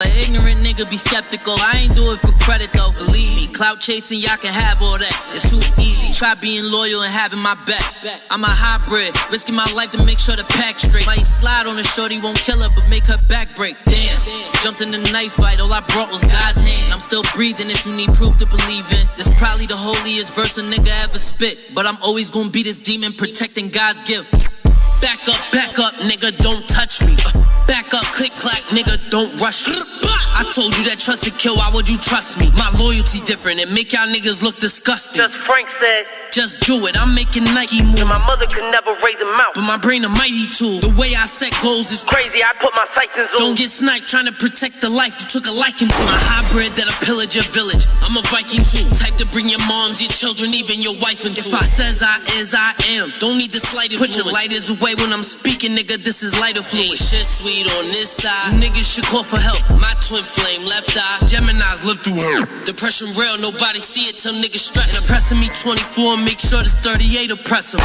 An ignorant nigga be skeptical. I ain't do it for credit though. Believe me, clout chasing, y'all can have all that. It's too easy. Try being loyal and having my back. I'm a hybrid, risking my life to make sure the pack straight. Might slide on a shorty, won't kill her, but make her back break. Damn, jumped in the knife fight, all I brought was God's hand. I'm still breathing if you need proof to believe in. This probably the holiest verse a nigga ever spit. But I'm always gonna be this demon protecting God's gift. Back up, nigga, don't touch me. Back up, click clack, nigga, don't rush me. I told you that trust would kill, why would you trust me? My loyalty different and make y'all niggas look disgusting. Just Frank said, just do it, I'm making Nike moves. and my mother could never raise a mouth. But my brain a mighty tool. The way I set goals is Crazy, I put my sights in zoom. Don't get sniped trying to protect the life you took a liking to. My hybrid that'll pillage your village. I'm a Viking too. Type to bring your moms, your children, even your wife into. If I says I is, I am. Don't need the slightest Put your lighters away when I'm speaking, nigga, this is lighter fluid. Shit sweet on this side. You niggas should call for help. My twin flame, left eye. Geminis live through her. Depression real, nobody see it till niggas stress. And oppressing me 24, make sure this 38 oppress him.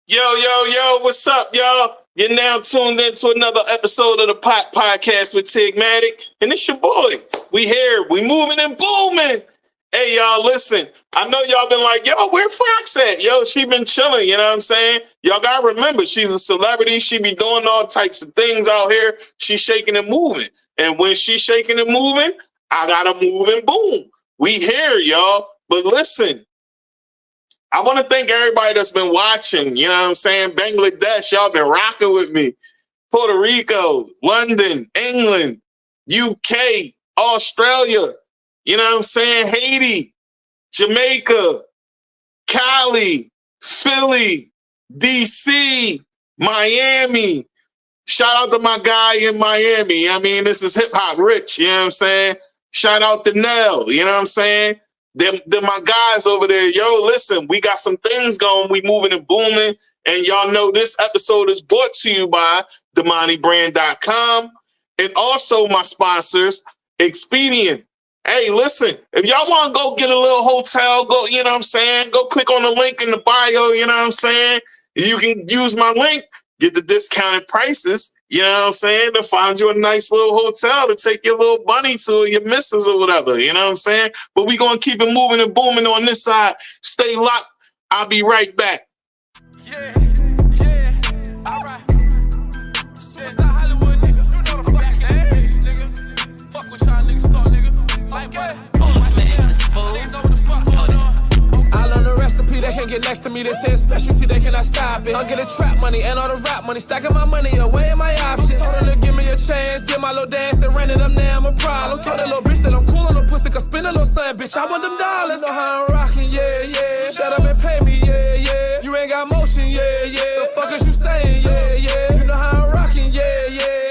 Yo, what's up, y'all? You're now tuned into another episode of the Podcast with Tigmatic, and it's your boy. We here, we moving and booming. Hey, y'all, listen, I know y'all been like, yo, where Fox at? Yo, she been chilling, you know what I'm saying? Y'all gotta remember, she's a celebrity. She be doing all types of things out here. She's shaking and moving. And when she's shaking and moving, I gotta move and boom. We here, y'all. But listen, I want to thank everybody that's been watching, you know what I'm saying? Bangladesh, y'all been rocking with me. Puerto Rico, London, England, UK, Australia, you know what I'm saying? Haiti, Jamaica, Cali, Philly, DC, Miami. Shout out to my guy in Miami. I mean, this is hip hop rich, you know what I'm saying? Shout out to Nell, you know what I'm saying? They're my guys over there. Yo, listen, we got some things going. We moving and booming. And y'all know this episode is brought to you by TheMoneyBrand.com and also my sponsors, Expedient. Hey, listen, if y'all want to go get a little hotel, go, you know what I'm saying? Go click on the link in the bio, you know what I'm saying? You can use my link, get the discounted prices, you know what I'm saying, to find you a nice little hotel to take your little bunny to, or your missus or whatever, you know what I'm saying? But we going to keep it moving and booming on this side. Stay locked. I'll be right back. Yeah, all right. Superstar Hollywood, nigga. You know the back in this bitch, nigga. Fuck with y'all niggas start, nigga. Like what? Man, this fool. Niggas know what the fuck going on. I learned the recipe, they can't get next to me. They say it's specialty, they cannot stop it. I'll get the trap money and all the rap money. Stacking my money away in my options. Told her to give me a chance, did my little dance and ran it up, now I'm a problem. Told that little bitch that I'm cool on the pussy, cause spin a little son, bitch, I want them dollars. You know how I'm rocking, yeah. Shut up and pay me, yeah. You ain't got motion, yeah. The fuck is you saying, yeah. You know how I'm rocking, yeah.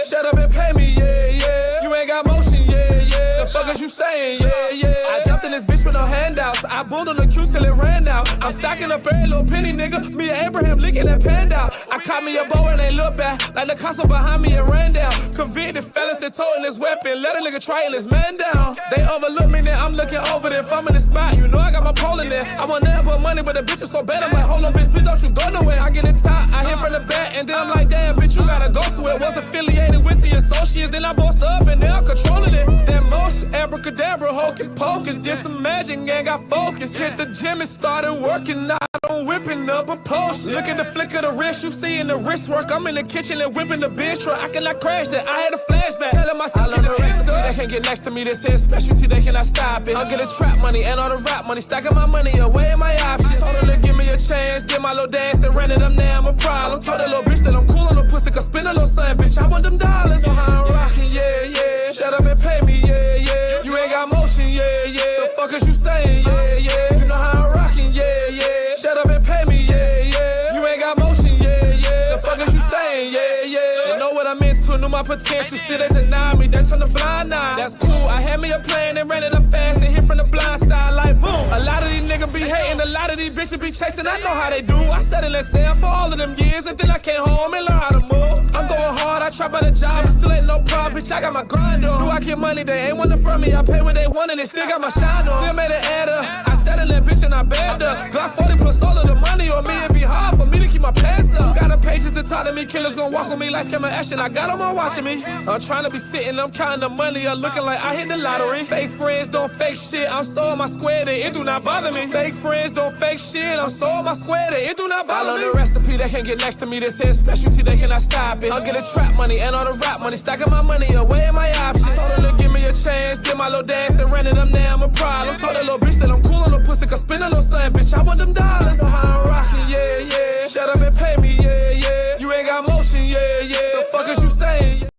Shut up and pay me, yeah. You ain't got motion, yeah. The fuck is you saying, yeah. I jumped in this bitch with no handouts. I bulled on the queue till it ran out. I'm stacking up every little penny, nigga. Me and Abraham licking that pan out. I caught me a bow and they look back. Like the console behind me and ran down. Convicted fellas that toting this weapon. Let a nigga try and his man down. They overlook me, then I'm looking over there. If I'm in the spot, you know I got my pole in there. I want nothing but money, but the bitch is so bad. I'm like, hold on, bitch, please don't you go nowhere. I get it top, I hit from the back, and then I'm like, damn, bitch, you gotta go somewhere. Was affiliated with the associates, then I bossed up and now I'm controlling it. That motion, abracadabra, hocus pocus. Did some magic and got focused. Hit the gym and started working out. I'm whipping up a potion. Look at the flick of the wrist, you see in the wrist work. I'm in the kitchen and whipping the bitch truck. I cannot crash that, I had a flashback. Telling myself, get the rest up. They can't get next to me, they say it's specialty, they cannot stop it. I'll get the trap money and all the rap money. Stacking my money away in my options. Told her to give me a chance, did my little dance and ran it up, now I'm a problem. Told that little bitch that I'm cool on the pussy, cause spin a little son, bitch, I want them dollars. Know how I'm rocking, yeah. Shut up and pay me, yeah. You ain't got motion, yeah. The fuck is you saying, yeah. You know how I'm rocking, yeah. Shut up and pay me, yeah. You ain't got motion, yeah. The fuck is you saying, yeah. They know what I'm into, knew my potential, still they deny me, they turn the blind eye. That's cool, I had me a plan and ran it up fast and hit from the blind side like boom. A lot of these niggas be hating, a lot of these bitches be chasing, I know how they do. I settled and said for all of them years, and then I came home and learned how to move. I'm going hard, I try by the job, but still ain't no problem, bitch, I got my grind on. Do I get money, they ain't wanting from me, I pay what they want and they still got my shine on. Still made it add up, I Saddle that bitch and I bagged her. Glock 40 plus all of the money on me. It be hard for me to keep my pants up. Got a pages to talk to me. Killers gon' walk with me like camera action. I got them all watching me. I'm trying to be sitting. I'm counting the money. I'm looking like I hit the lottery. Fake friends don't fake shit. I'm so on my square that it do not bother me. Fake friends don't fake shit. I'm so on my square that it do not bother me. I love the recipe. They can't get next to me. They say specialty. They cannot stop it. I'll get a trap money and all the rap money. Stacking my money away in my options. Told her, look, give me a chance. Did my little dance and ran it up. Now I'm a problem. Told that little bitch that I'm cool on the pussy. Cause spin a little something, bitch. I want them dollars. Know how I'm rocking, yeah, yeah. Shut up and pay me, yeah, yeah. You ain't got motion, yeah, yeah. The fuck is you saying?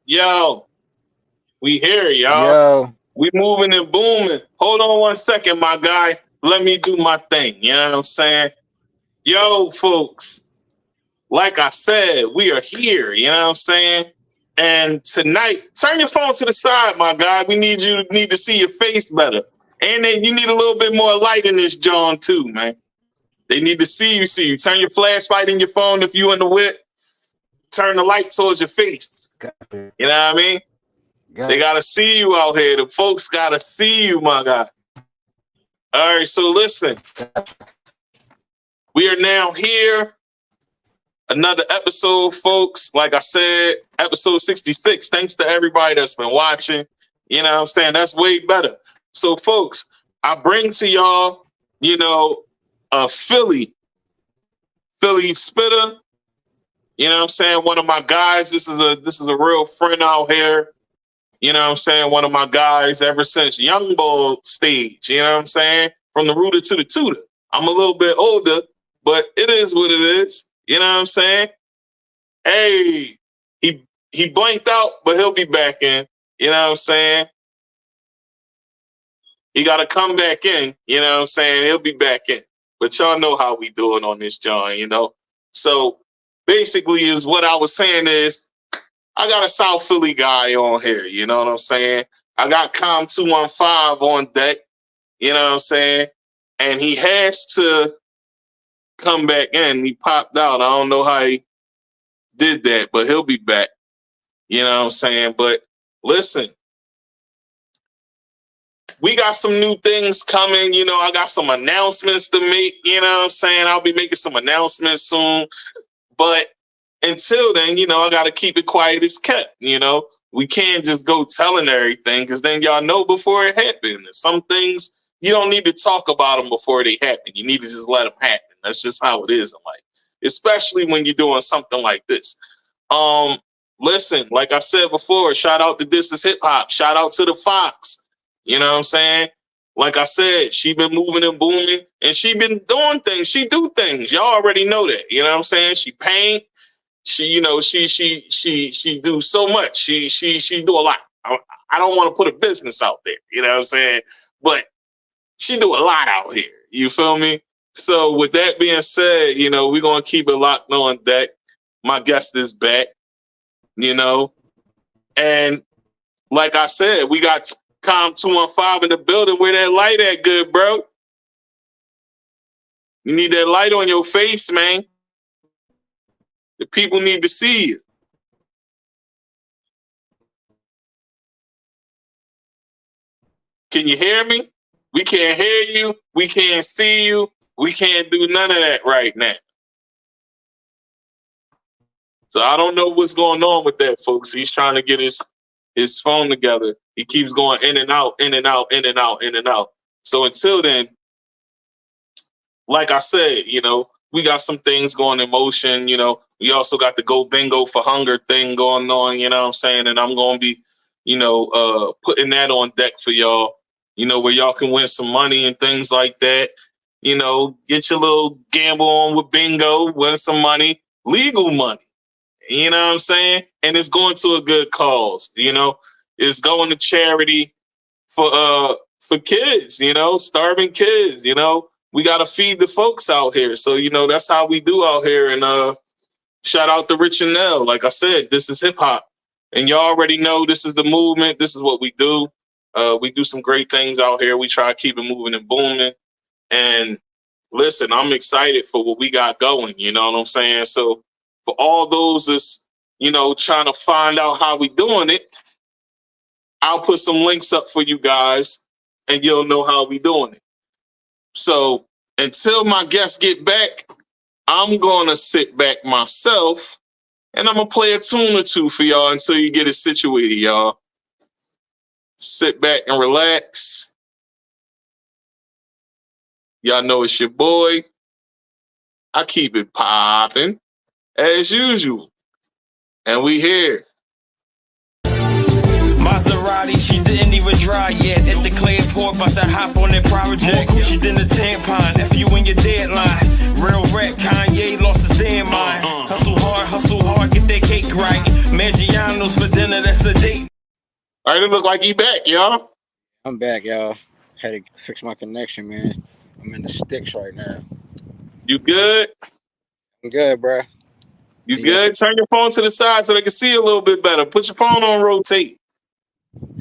Yo, we here, y'all. Yo, We moving and booming. Hold on 1 second, my guy. Let me do my thing. You know what I'm saying? Yo, folks, like I said, we are here. You know what I'm saying? And tonight, turn your phone to the side, my guy. We need to see your face better. And then you need a little bit more light in this John too, man. They need to see you. Turn your flashlight in your phone if you in the whip. Turn the light towards your face. You know what I mean? They gotta see you out here. The folks gotta see you, my guy. All right, so listen. We are now here. Another episode, folks. Like I said, episode 66. Thanks to everybody that's been watching. You know what I'm saying? That's way better. So, folks, I bring to y'all, you know, a Philly spitter. You know what I'm saying? One of my guys. This is a real friend out here. You know what I'm saying? One of my guys ever since young boy stage. You know what I'm saying? From the rooter to the tutor. I'm a little bit older, but it is what it is. You know what I'm saying? Hey, he blanked out, but he'll be back in. You know what I'm saying? He got to come back in. You know what I'm saying? He'll be back in. But y'all know how we doing on this, John, you know? So basically is what I was saying is I got a South Philly guy on here. You know what I'm saying? I got Calm215 on deck. You know what I'm saying? And he has to come back in. He popped out. I don't know how he did that, but he'll be back. You know what I'm saying? But listen, we got some new things coming. You know, I got some announcements to make. You know what I'm saying? I'll be making some announcements soon. But until then, you know, I got to keep it quiet as kept. You know, we can't just go telling everything because then y'all know before it happened. Some things, you don't need to talk about them before they happen. You need to just let them happen. That's just how it is in life, especially when you're doing something like this. Listen, like I said before, shout out to This Is Hip Hop. Shout out to the Fox. You know what I'm saying? Like I said, she been moving and booming, and she been doing things. She do things. Y'all already know that. You know what I'm saying? She paint. She, you know, she do so much. She do a lot. I don't want to put a business out there. You know what I'm saying? But she do a lot out here. You feel me? So with that being said, you know, we're going to keep it locked on deck. My guest is back, you know, and like I said, we got Calm215 in the building. Where that light at, good bro? You need that light on your face, man. The people need to see you. Can you hear me? We can't hear you. We can't see you. We can't do none of that right now. So I don't know what's going on with that, folks. He's trying to get his phone together. He keeps going in and out, in and out, in and out, in and out. So until then, like I said, you know, we got some things going in motion. You know, we also got the Go Bingo for Hunger thing going on, you know what I'm saying? And I'm going to be, you know, putting that on deck for y'all, you know, where y'all can win some money and things like that. You know, get your little gamble on with bingo, win some money, legal money. You know what I'm saying? And it's going to a good cause, you know. It's going to charity for kids, you know, starving kids, you know. We got to feed the folks out here. So, you know, that's how we do out here. And shout out to Rich and Nell. Like I said, this is hip hop. And y'all already know this is the movement. This is what we do. We do some great things out here. We try to keep it moving and booming. And listen, I'm excited for what we got going. You know what I'm saying? So for all those that's, you know, trying to find out how we doing it, I'll put some links up for you guys. and you'll know how we doing it. So until my guests get back, I'm gonna sit back myself and I'm gonna play a tune or two for y'all until you get it situated, y'all. Sit back and relax. Y'all know it's your boy. I keep it popping as usual. And we here. Maserati, she didn't even dry yet. At the clay port, about to hop on that private jet. Gucci than the tampon, F you in your deadline. Real rap, Kanye lost his damn mind. Hustle hard, get that cake right. Maggiano's for dinner, that's a date. All right, it look like he back, y'all. I'm back, y'all. Had to fix my connection, man. I'm in the sticks right now. You good? I'm good, bro. You good? Turn your phone to the side so they can see a little bit better. Put your phone on rotate.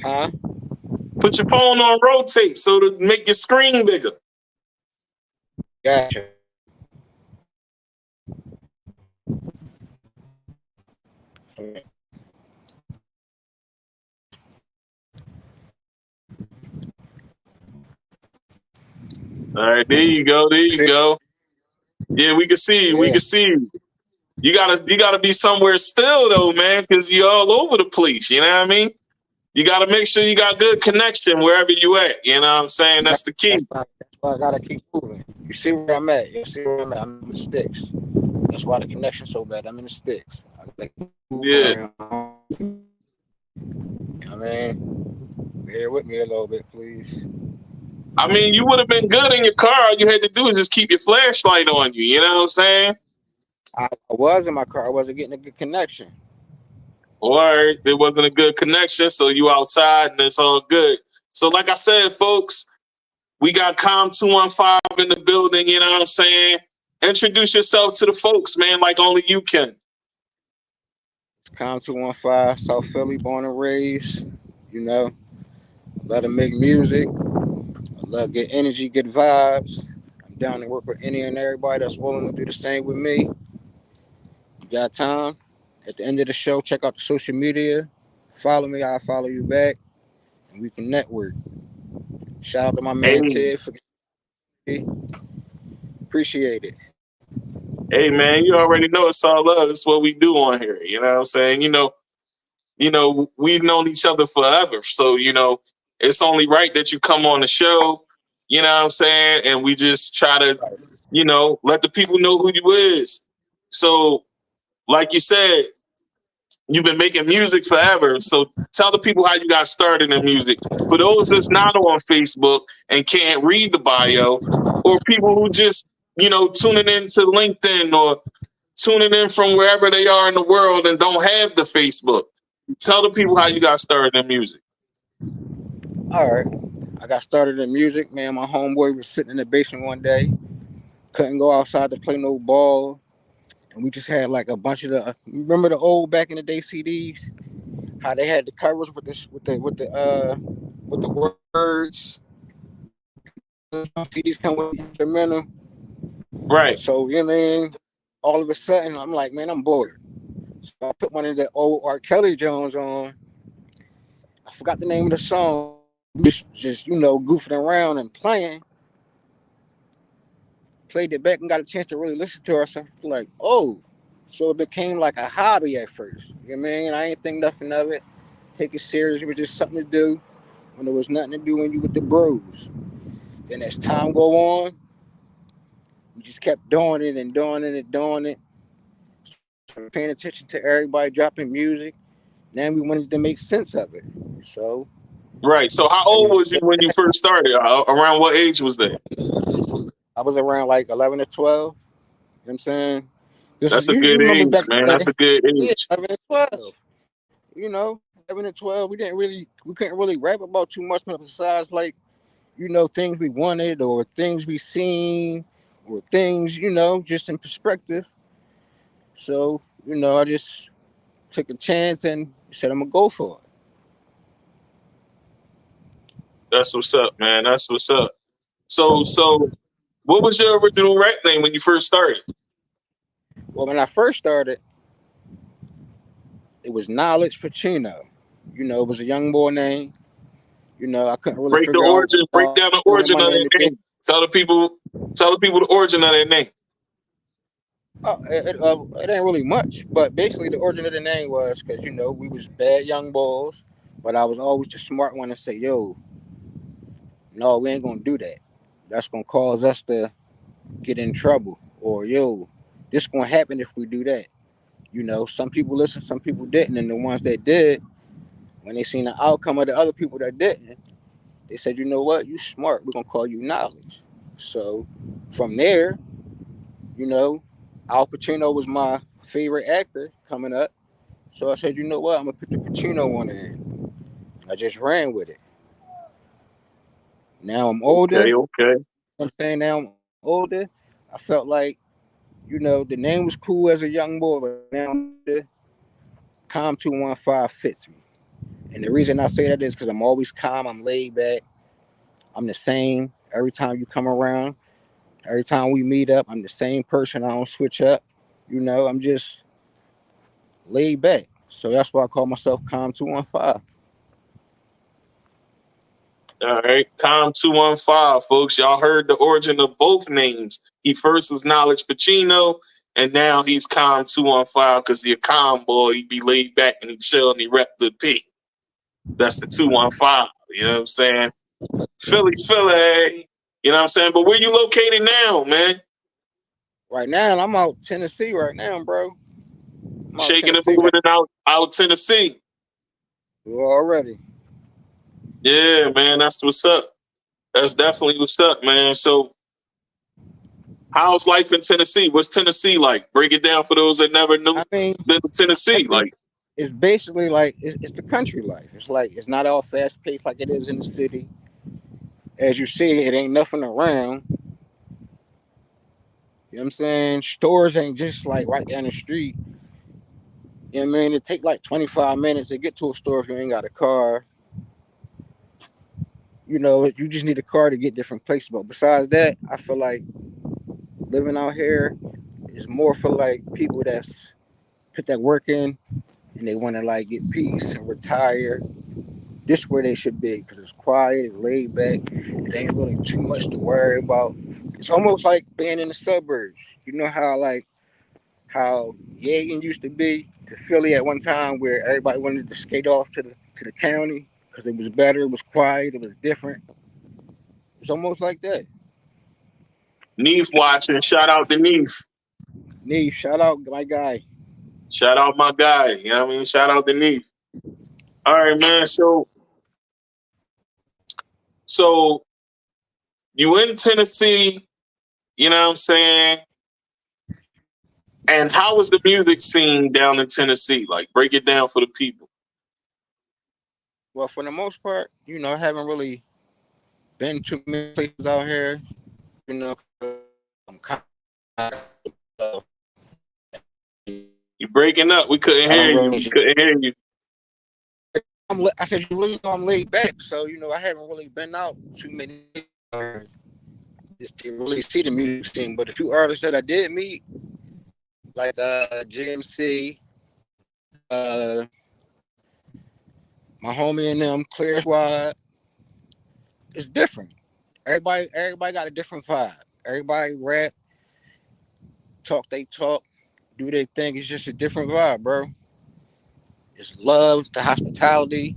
Huh? Put your phone on rotate so to make your screen bigger. Gotcha. All right, there you go. There you go. Yeah, we can see you. We can see you. You gotta be somewhere still though, man, because you're all over the place. You know what I mean? You gotta make sure you got good connection wherever you at. You know what I'm saying? That's the key. That's why I gotta keep moving. You see where I'm at. I'm in the sticks. That's why the connection's so bad. I'm in the sticks. Yeah. I mean, bear with me a little bit, please. I mean, you would have been good in your car. All you had to do is just keep your flashlight on you. You know what I'm saying? I was in my car. I wasn't getting a good connection. Or there wasn't a good connection, so you outside and it's all good. So like I said, folks, we got Calm215 in the building, you know what I'm saying? Introduce yourself to the folks, man, like only you can. Calm215, South Philly, born and raised. You know, I love to make music. I love get energy, get vibes. I'm down to work with any and everybody that's willing to do the same with me. You got time? At the end of the show, check out the social media. Follow me, I'll follow you back. And we can network. Shout out to my man Ted for appreciate it. Hey man, you already know it's all love. It's what we do on here. You know what I'm saying? You know, we've known each other forever. So, you know, it's only right that you come on the show, you know what I'm saying? And we just try to, you know, let the people know who you is. So, like you said, you've been making music forever. So tell the people how you got started in music. For those that's not on Facebook and can't read the bio, or people who just, you know, tuning into LinkedIn or tuning in from wherever they are in the world and don't have the Facebook. Tell the people how you got started in music. All right. I got started in music, man. My homeboy was sitting in the basement one day. Couldn't go outside to play no ball. And we just had like a bunch of the remember the old back in the day CDs? How they had the covers with the words. CDs come with instrumental. Right. So you know what I mean? All of a sudden I'm like, man, I'm bored. So I put one of the old R. Kelly Jones on. I forgot the name of the song. Just you know, goofing around and playing. Played it back and got a chance to really listen to her. So like, oh, so it became like a hobby at first. You know what I mean? I ain't think nothing of it. Take it serious. It was just something to do when there was nothing to do when you with the bros. Then as time go on, we just kept doing it and doing it and doing it. Started paying attention to everybody dropping music. Then we wanted to make sense of it. So. Right. So how old was you when you first started? Around what age was that? I was around like 11 or 12. You know what I'm saying? That's a good age, man. That's a good age. Yeah, 11 and 12. You know, 11 and 12, we couldn't really rap about too much besides like, you know, things we wanted or things we seen or things, you know, just in perspective. So, you know, I just took a chance and said I'm gonna go for it. That's what's up, man. That's what's up. So what was your original rap name when you first started? Well, when I first started, it was Knowledge Pacino. You know, it was a young boy name. You know, I couldn't really Break the figure out origin. Break down the what wanted origin my of name that to be. name. Tell the people the origin of that name. It ain't really much, but basically the origin of the name was because you know we was bad young boys, but I was always the smart one to say, "Yo, no, we ain't gonna do that. That's gonna cause us to get in trouble." Or, "Yo, this gonna happen if we do that." You know, some people listened, some people didn't, and the ones that did, when they seen the outcome of the other people that didn't, they said, "You know what? You smart. We're gonna call you Knowledge." So from there, you know, Al Pacino was my favorite actor coming up. So I said, "You know what? I'm gonna put the Pacino on there." I just ran with it. Now I'm older. Okay, okay. I'm saying now I'm older. I felt like, you know, the name was cool as a young boy, but now the Calm215 fits me. And the reason I say that is because I'm always calm, I'm laid back, I'm the same every time you come around. Every time we meet up, I'm the same person. I don't switch up. You know, I'm just laid back. So that's why I call myself Calm215. All right. Calm215, folks. Y'all heard the origin of both names. He first was Knowledge Pacino, and now he's Calm215 because he a calm boy. He be laid back and he chill and he rep the P. That's the 215. You know what I'm saying? Philly, Philly. You know what I'm saying? But where you located now, man? Right now, I'm out Tennessee right now, bro. I'm out Shaking and Tennessee moving right it out Tennessee. now already. Yeah, man. That's what's up. That's definitely what's up, man. So how's life in Tennessee? What's Tennessee like? Break it down for those that never knew I mean, been to Tennessee. Like, it's basically like it's the country life. It's like it's not all fast paced like it is in the city. As you see, it ain't nothing around. You know what I'm saying? Stores ain't just like right down the street. You know what I mean? It take like 25 minutes to get to a store if you ain't got a car. You know, you just need a car to get different places. But besides that, I feel like living out here is more for like people that's put that work in and they want to like get peace and retire. This where they should be because it's quiet, it's laid back. It ain't really too much to worry about. It's almost like being in the suburbs. You know how Yagan used to be to Philly at one time, where everybody wanted to skate off to the county because it was better, it was quiet, it was different. It's almost like that. Neef watching. Shout out to Neef. Neve, shout out my guy. Shout out my guy. You know what I mean? Shout out to Neef. All right, man. So you in Tennessee, you know what I'm saying? And how was the music scene down in Tennessee? Like, break it down for the people. Well, for the most part, you know, I haven't really been to many places out here. You know, I'm kind of, You breaking up. We couldn't I hear don't you. really. We couldn't hear you. I said you really know I'm laid back, so you know I haven't really been out too many. Just didn't really see the music scene, but a few artists that I did meet, like GMC, uh, my homie and them, Clear Squad, it's different. Everybody got a different vibe. Everybody rap, talk they talk, do their thing. It's just a different vibe, bro. It's love, the hospitality,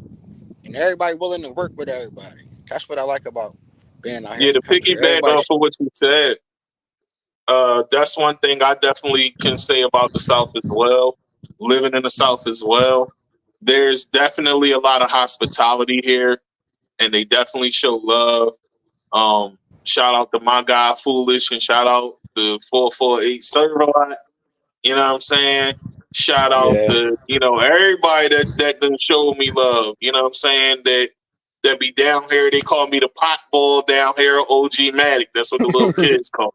and everybody willing to work with everybody. That's what I like about being out here Yeah, in the to country. piggyback Everybody, off of what you said, that's one thing I definitely can say about the South as well. Living in the South as well. There's definitely a lot of hospitality here, and they definitely show love. Shout out to my guy Foolish, and shout out to 448 Serve a lot. You know what I'm saying? Shout out yeah. to, everybody that done showed me love. You know what I'm saying? That be down here. They call me the pot ball down here, OG Matic. That's what the little kids call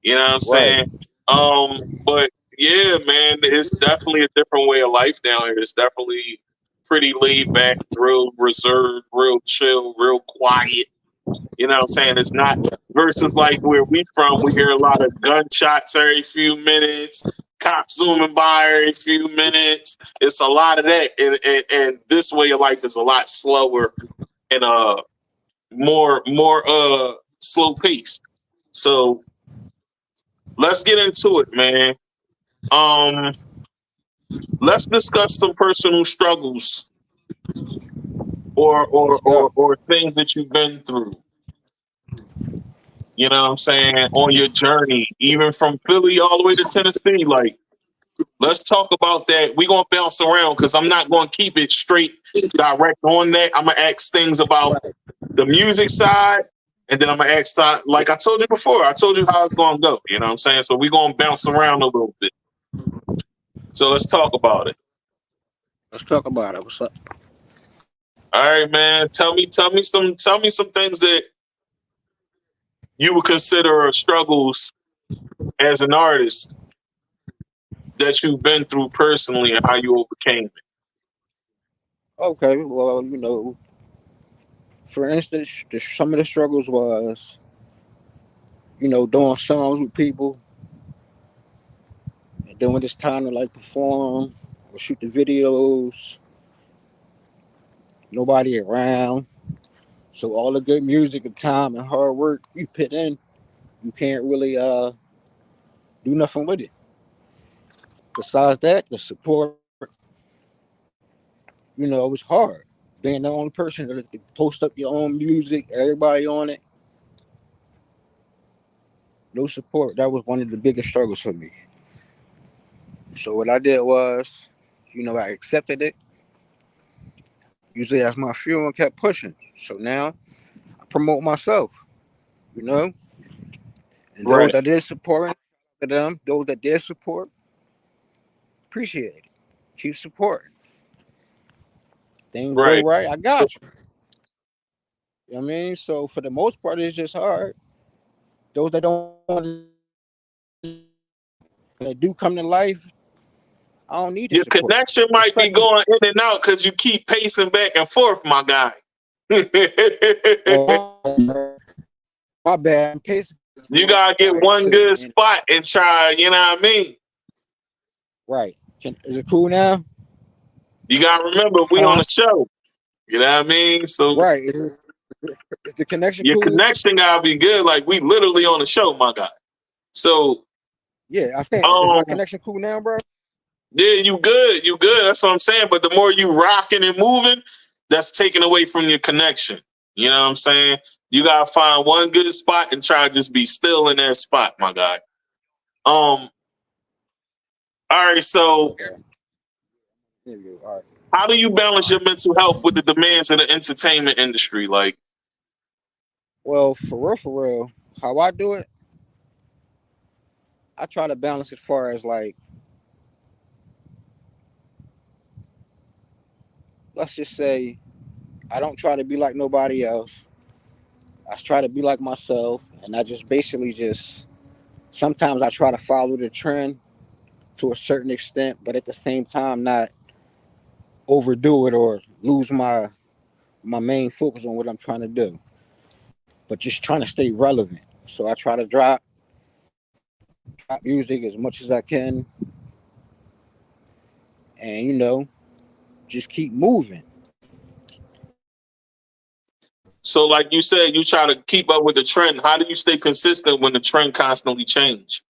me. You know what I'm Right. saying? But yeah, man, it's definitely a different way of life down here. It's definitely pretty laid back, real reserved, real chill, real quiet. You know what I'm saying? It's not versus like where we from. We hear a lot of gunshots every few minutes, cops zooming by every few minutes. It's a lot of that, and this way of life is a lot slower. in a more slow pace. So let's get into it, man. Um, let's discuss some personal struggles Let's go. or things that you've been through. You know what I'm saying? On your journey, even from Philly all the way to Tennessee. Like, let's talk about that. We're gonna bounce around because I'm not gonna keep it straight direct on that. I'm gonna ask things about the music side, and then I'm gonna ask like I told you before, I told you how it's gonna go. You know what I'm saying? So we're gonna bounce around a little bit. So let's talk about it. Let's talk about it. What's up? All right, man. Tell me some things that you would consider struggles as an artist that you've been through personally and how you overcame it. Okay, well, for instance, some of the struggles was, doing songs with people, and then when it's time to like perform or shoot the videos, nobody around. So all the good music and time and hard work you put in, you can't really do nothing with it. Besides that, the support, it was hard. Being the only person that post up your own music, everybody on it, no support. That was one of the biggest struggles for me. So what I did was, I accepted it. Usually that's my fuel and kept pushing. So now I promote myself, you know, and those Right, that did support them, those that did support, appreciate it. Keep supporting. Things go right. right, I So got you. You know what I mean? So for the most part, it's just hard. Those that don't want that do come to life, I don't need the your support. connection might be Respectfully. going in and out because you keep pacing back and forth, my guy. Oh, my bad. I'm pacing. You gotta get Right one too. good And spot and try. You know what I mean? right. Is it cool now? You gotta remember we on Huh? a show. You know what I mean? So Right. Is the connection your cool? connection gotta be good. Like we literally on a show, my guy. So Yeah, I think is my um, connection cool now, bro? yeah, you good, you good. That's what I'm saying. But the more you rocking and moving, that's taking away from your connection. You know what I'm saying? You gotta find one good spot and try to just be still in that spot, my guy. All right. So Okay. There you go. All right. how do you balance your mental health with the demands of the entertainment industry? Like, Well, for real, how I do it, I try to balance it far as like, let's just say, I don't try to be like nobody else. I try to be like myself, and I just basically just sometimes I try to follow the trend to a certain extent, but at the same time not overdo it or lose my main focus on what I'm trying to do. But just trying to stay relevant. So I try to drop music as much as I can, and just keep moving. so like you said, you try to keep up with the trend. How do you stay consistent when the trend constantly change?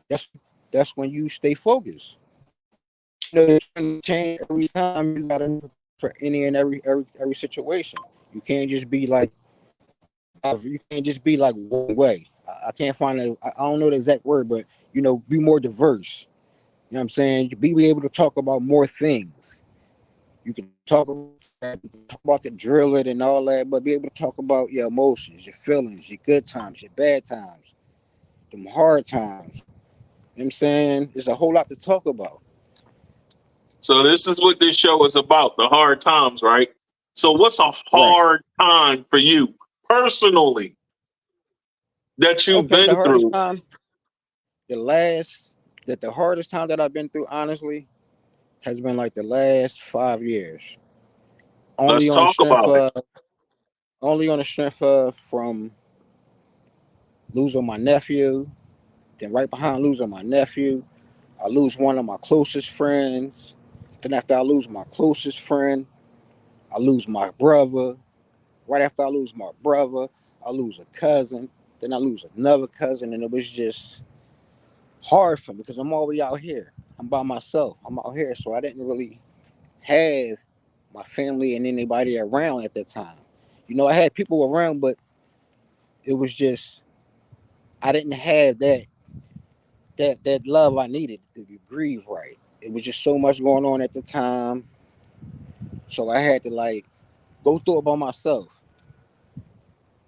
That's that's when you stay focused. You change every time. You gotta for any and every situation. You can't just be like you can't just be like one way. I can't find I don't know the exact word, but be more diverse. You know what I'm saying? You be able to talk about more things. You can talk about the drill it and all that, but be able to talk about your emotions, your feelings, your good times, your bad times, them hard times. You know what I'm saying? There's a whole lot to talk about. So this is what this show is about, the hard times, right? So what's a Right. hard time for you personally that you've Okay, the been hardest through? time, the last that the hardest time that I've been through, honestly, has been like the last 5 years. Only Let's on the talk strength about it. of only on the strength of from losing my nephew. Then right behind losing my nephew, I lose one of my closest friends. Then after I lose my closest friend, I lose my brother. Right after I lose my brother, I lose a cousin. Then I lose another cousin, and it was just hard for me because I'm always out here. I'm by myself. I'm out here, so I didn't really have my family and anybody around at that time. You know, I had people around, but it was just I didn't have that love I needed to grieve right. It was just so much going on at the time, so I had to like go through it by myself.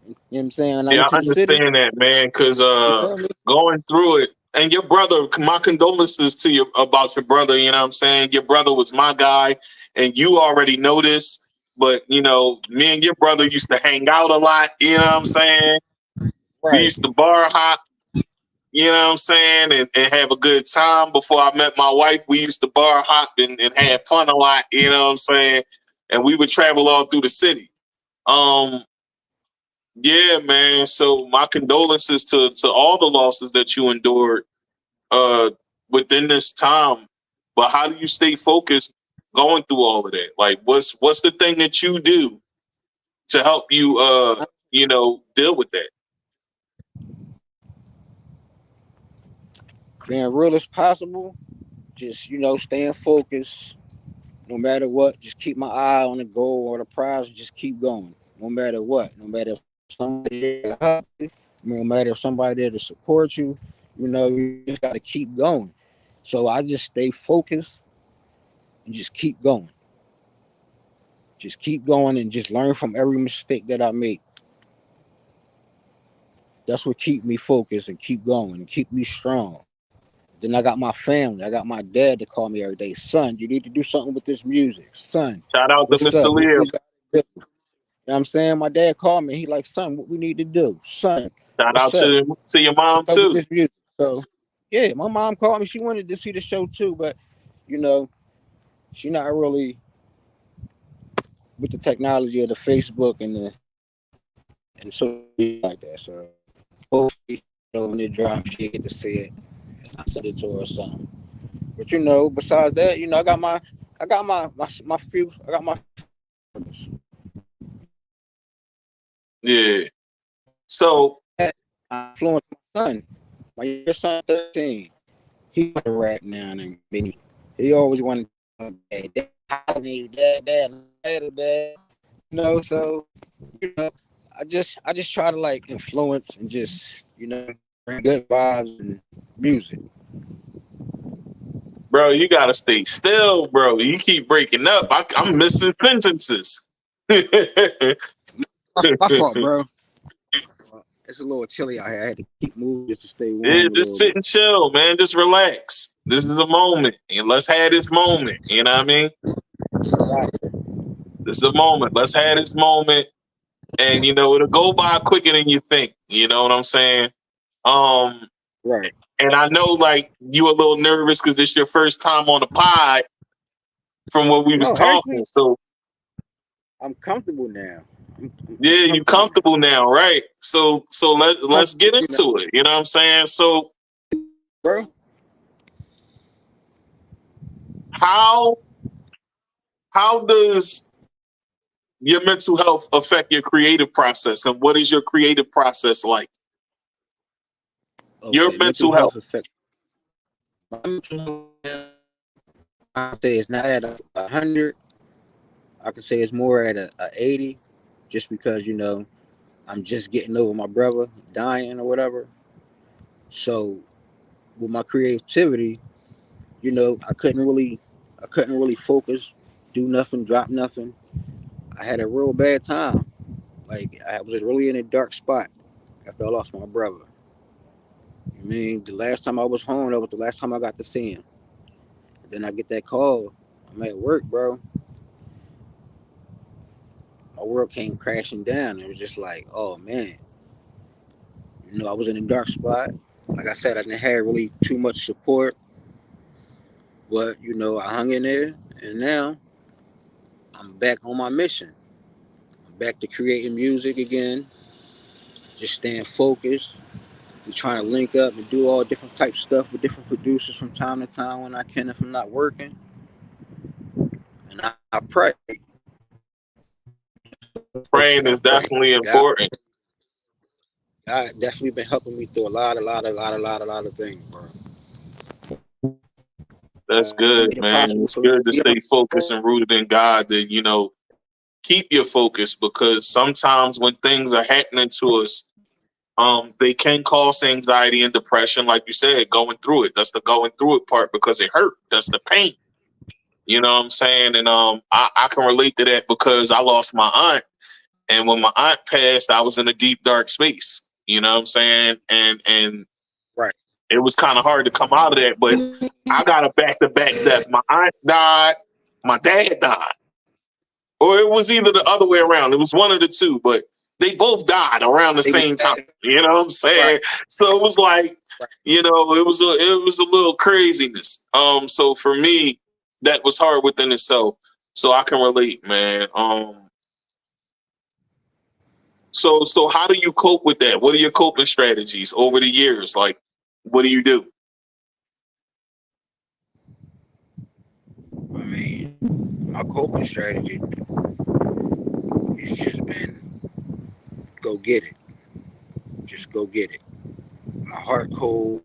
You know what I'm saying? And I Yeah, went I to the city. understand that, man. Because You feel me? going through it, and your brother, my condolences to you about your brother. You know what I'm saying? Your brother was my guy, and you already know this. But you know, me and your brother used to hang out a lot. You know what I'm saying? We Right. used to bar hop. You know what I'm saying? And have a good time. Before I met my wife, we used to bar hop and have fun a lot. You know what I'm saying? And we would travel all through the city. Um, yeah, man. So my condolences to all the losses that you endured uh within this time. But how do you stay focused going through all of that? Like what's the thing that you do to help you deal with that? Being real as possible, just staying focused no matter what. Just keep my eye on the goal or the prize. And just keep going, no matter what. No matter if somebody there to help you, no matter if somebody there to support you. You just got to keep going. So I just stay focused and just keep going. Just keep going and just learn from every mistake that I make. That's what keep me focused and keep going and keep me strong. Then I got my family. I got my dad to call me every day. Son, you need to do something with this music. Son, Shout out to what's Mr. up? What Lear. we got to do? You know what I'm saying? My dad called me. He like, son, what we need to do? Son, Shout out what's up? to your mom What's up with too. this music? So, yeah, my mom called me. She wanted to see the show too, but, you know, she not really with the technology of the Facebook and social media like that. So, hopefully, when it drops, she get to see it. I send it to her or something. But besides that, I got my Yeah. So I influenced my son. My son, 13. He want to rap now and then. He always wanted dad, dad. So you know, I just try to like influence and just bring good vibes and music. bro, you gotta stay still, bro. You keep breaking up. I'm missing sentences. Yeah, My fault, bro. It's a little chilly out here. I had to keep moving just to stay warm a just little sit bit. and chill, man. Just relax. This is a moment, and let's have this moment. You know what I mean? This is a moment. Let's have this moment, and it'll go by quicker than you think. You know what I'm saying? Um, Right. and I know like you a little nervous because it's your first time on the pod. From what we was No, talking, actually, so I'm comfortable now. I'm yeah, you comfortable now. comfortable now, right? So let's Comfortable, get into it. You know what I'm saying? So bro. how how does your mental health affect your creative process, and what is your creative process like? Your Okay, mental mental health. health affect my mental health. I say it's not at 100. I could say it's more at a 80, just because I'm just getting over my brother dying or whatever. So with my creativity, I couldn't really focus, do nothing, drop nothing. I had a real bad time. Like I was really in a dark spot after I lost my brother. I mean, the last time I was home, that was the last time I got to see him. And then I get that call. I'm at work, bro. My world came crashing down. It was just like, oh man, I was in a dark spot. Like I said, I didn't have really too much support, but I hung in there, and now I'm back on my mission. I'm back to creating music again, just staying focused. We're trying to link up and do all different types of stuff with different producers from time to time when I can if I'm not working. And I pray Praying is definitely God, important. God definitely been helping me through a lot of things, bro. That's He good, made it man. possible It's for me good to to be stay focused on. and rooted in God. That keep your focus, because sometimes when things are happening to us, they can cause anxiety and depression, like you said, going through it. That's the going through it part, because it hurt. That's the pain. You know what I'm saying? And I can relate to that because I lost my aunt. And when my aunt passed, I was in a deep, dark space. You know what I'm saying? And Right. it was kind of hard to come out of that. But I got a back-to-back death. My aunt died. My dad died. Or it was either the other way around. It was one of the two. But they both died around the They was same time. bad. You know what I'm saying? Right. So it was like, Right. it was a little craziness. So for me, that was hard within itself. So I can relate, man. So how do you cope with that? What are your coping strategies over the years? Like, what do you do? I mean, my coping strategy has just been go get it. Just go get it. My heart cold.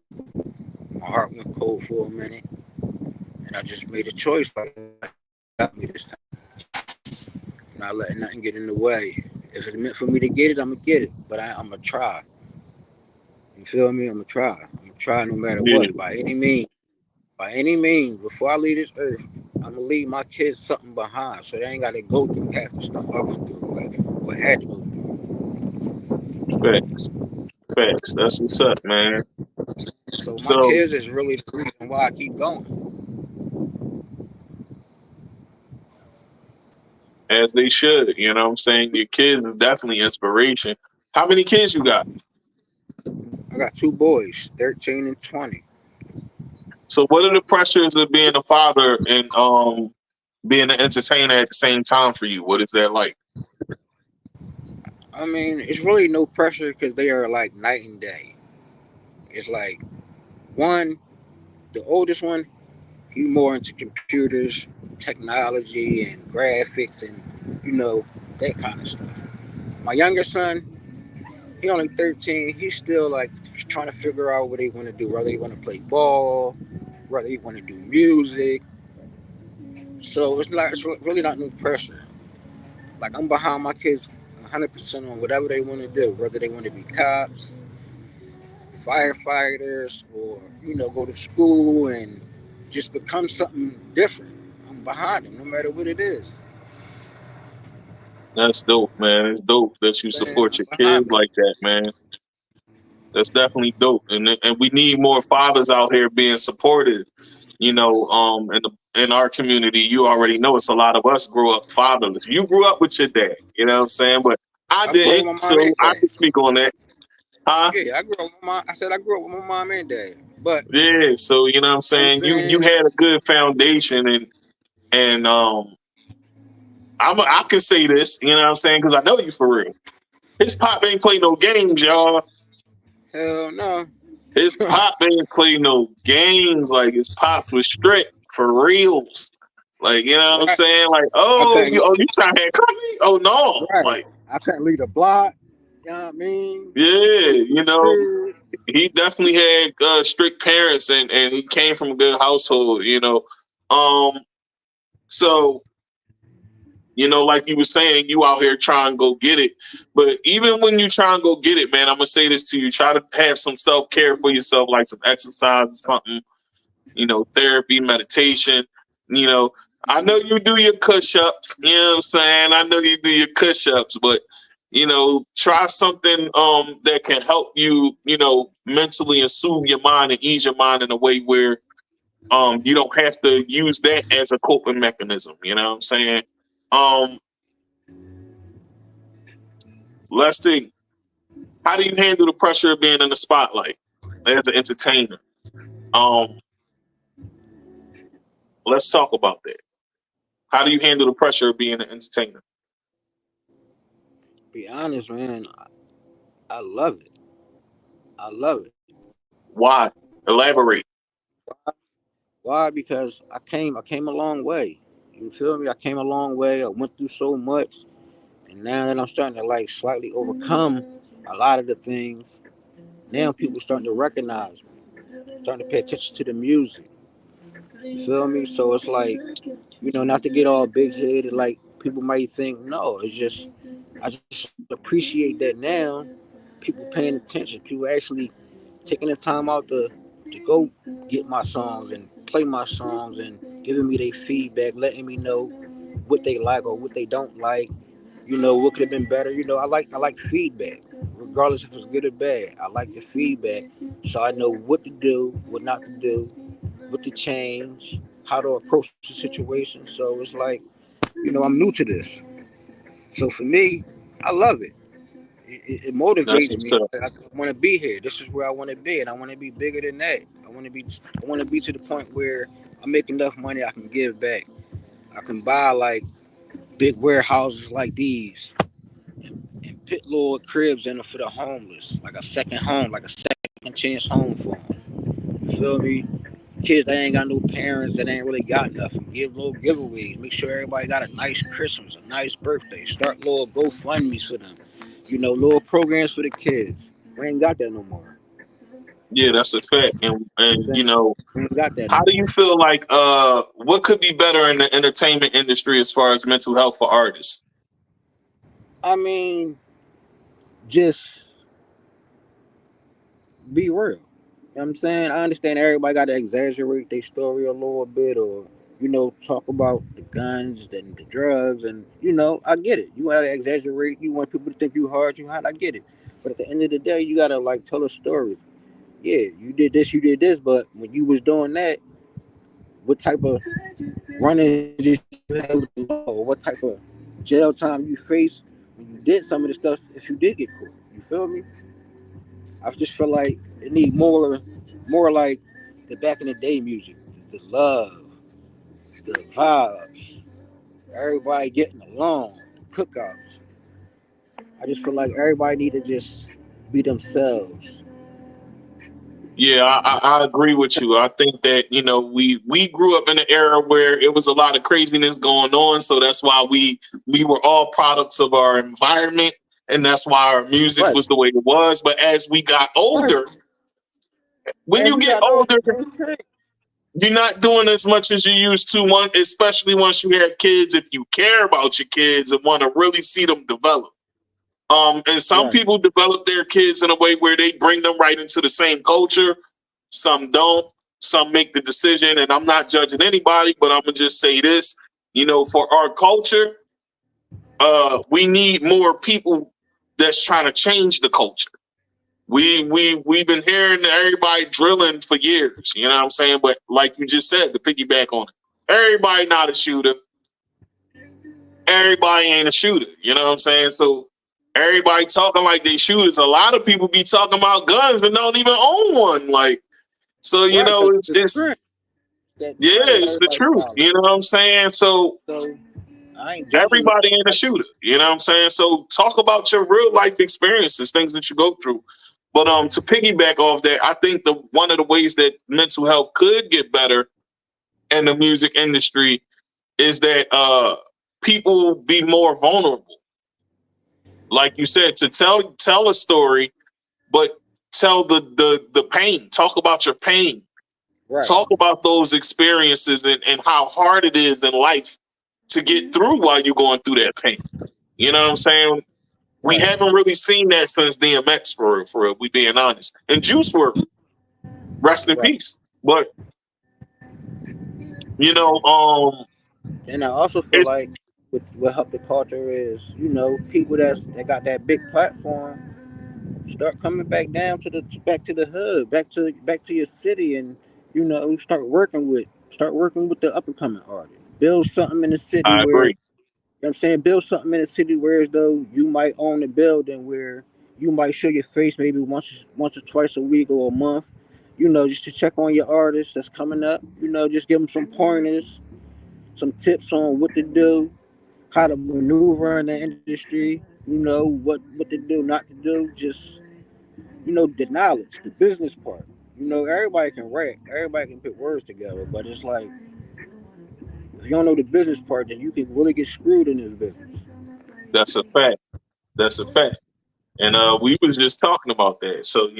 My heart went cold for a minute, and I just made a choice. Like, got me this time. Not letting nothing get in the way. If it's meant for me to get it, I'm gonna get it. But I'm gonna try. You feel me? I'm gonna try. I'm gonna try no matter Yeah, what, by any means. By any means, before I leave this earth, I'm gonna leave my kids something behind, so they ain't gotta go through half the stuff I went through, what had to go facts, facts. That's what's up, man. through. So my So kids is really the reason why I keep going. as they should, you know what I'm saying? Your kids is definitely inspiration. How many kids you got? I got two boys, 13 and 20. So what are the pressures of being a father and being an entertainer at the same time for you? What is that like? I mean, it's really no pressure because they are like night and day. It's like one, the oldest one, he more into computers, technology, and graphics, and that kind of stuff. My younger son, he only 13. He's still like trying to figure out what he want to do. Whether he want to play ball, whether he want to do music. So it's really not no pressure. Like I'm behind my kids 100% on whatever they want to do. Whether they want to be cops, firefighters, or go to school and just become something different. I'm behind them no matter what it is. That's dope, man. It's dope that you Man, support I'm your kids behind them. like that, man. That's definitely dope, and we need more fathers out here being supported. In our community, you already know it's a lot of us grew up fatherless. You grew up with your dad, you know what I'm saying, but I I grew up didn't, with my mom so and I dad. can speak on that, huh? Yeah, I grew up with my. I said I grew up with my mom and dad. But Yeah, so you know what I'm I'm saying. You saying, had a good foundation, and I can say this, you know what I'm saying, because I know you for real. His pop ain't play no games, y'all. hell no. His pop didn't play no games. Like his pops was strict for reals. Like, you know what I'm Right. saying? Like, I couldn't. you trying to have company? Oh no. Right. Like, I couldn't leave the block. You know what I mean? yeah, Kids. he definitely had strict parents, and he came from a good household. Um, so like you were saying, you out here trying to go get it. But even when you try and go get it, man, I'm gonna say this to you: try to have some self care for yourself, like some exercise or something. Therapy, meditation. You know, I know you do your push-ups, you know what I'm saying? I know you do your push-ups, but try something that can help you, mentally and soothe your mind and ease your mind in a way where you don't have to use that as a coping mechanism, you know what I'm saying? Um let's see. How do you handle the pressure of being in the spotlight as an entertainer? Um let's talk about that. How do you handle the pressure of being an entertainer? Be honest, man. I love it. I love it. Why? Elaborate. Why? Because I came a long way. You feel me? I came a long way. I went through so much, And now that I'm starting to like slightly overcome a lot of the things, now people starting to recognize me, starting to pay attention to the music. You feel me? So it's like, not to get all big headed like people might think. No, it's just I just appreciate that now. People paying attention, people actually taking the time out to go get my songs and play my songs and giving me their feedback, letting me know what they like or what they don't like. What could have been better. I like feedback, regardless if it's good or bad. I like the feedback, so I know what to do, what not to do, what to change, how to approach the situation. So it's like, I'm new to this. So for me, I love it. It That's motivates what's me. up. I want to be here. This is where I want to be, and I want to be bigger than that. I want to be to the point where I make enough money I can give back. I can buy like big warehouses like these and put little cribs in them for the homeless, like a second home, like a second chance home for them. You feel me? Kids that ain't got no parents, that ain't really got nothing. Give little giveaways. Make sure everybody got a nice Christmas, a nice birthday. Start little GoFundMe's for them. Little programs for the kids. We ain't got that no more. Yeah, that's a fact. And We ain't got that how no do you more. feel like what could be better in the entertainment industry as far as mental health for artists? I mean, just be real. You know what I'm saying? I understand everybody got to exaggerate their story a little bit or, talk about the guns and the drugs. And, I get it. You got to exaggerate. You want people to think you hard, you hot. I get it. But at the end of the day, you got to, like, tell a story. Yeah, you did this. But when you was doing that, what type of running did you have with the law? Or what type of jail time you faced when you did some of the stuff if you did get caught? You feel me? I just feel like it need more like the back in the day music, the love, the vibes, everybody getting along, the cookouts. I just feel like everybody need to just be themselves. Yeah, I agree with you. I think that we grew up in an era where it was a lot of craziness going on, so that's why we were all products of our environment, and that's why our music Right, was the way it was. But as we got right. older, when As you we get got older, older, you're not doing as much as you used to. One, especially once you have kids, if you care about your kids and want to really see them develop. And some right, people develop their kids in a way where they bring them right into the same culture. Some don't. Some make the decision, and I'm not judging anybody, but I'm gonna just say this: for our culture, we need more people that's trying to change the culture. We've been hearing everybody drilling for years. You know what I'm saying? But like you just said, to piggyback on it, everybody not a shooter. Everybody ain't a shooter. You know what I'm saying? So everybody talking like they shooters. A lot of people be talking about guns and don't even own one. Like, so right. Cause the it's trend, that yeah, trend that it's the everybody truth. follows. You know what I'm saying? So So I ain't judging everybody ain't a nobody. shooter. You know what I'm saying? So talk about your real life experiences, things that you go through. But to piggyback off that, I think the one of the ways that mental health could get better in the music industry is that people be more vulnerable. Like you said, to tell a story, but tell the pain. Talk about your pain. Right, Talk about those experiences and how hard it is in life to get through while you're going through that pain. You know what I'm saying? We right, haven't really seen that since DMX for real, we being honest. And Juice WRLD, rest in right. peace. But you know, And I also feel it's like what helped the culture is, people that got that big platform start coming back to the hood, back to your city, and start working with the up and coming artists. Build something in the city I where agree. I'm saying build something in the city where as though you might own the building where you might show your face maybe once or twice a week or a month. Just to check on your artists that's coming up. Just give them some pointers, some tips on what to do, how to maneuver in the industry, what to do, not to do, just the knowledge, the business part. Everybody can rap, everybody can put words together, but it's like if you don't know the business part, then you can really get screwed in this business. That's a fact. That's a fact. And we was just talking about that. So,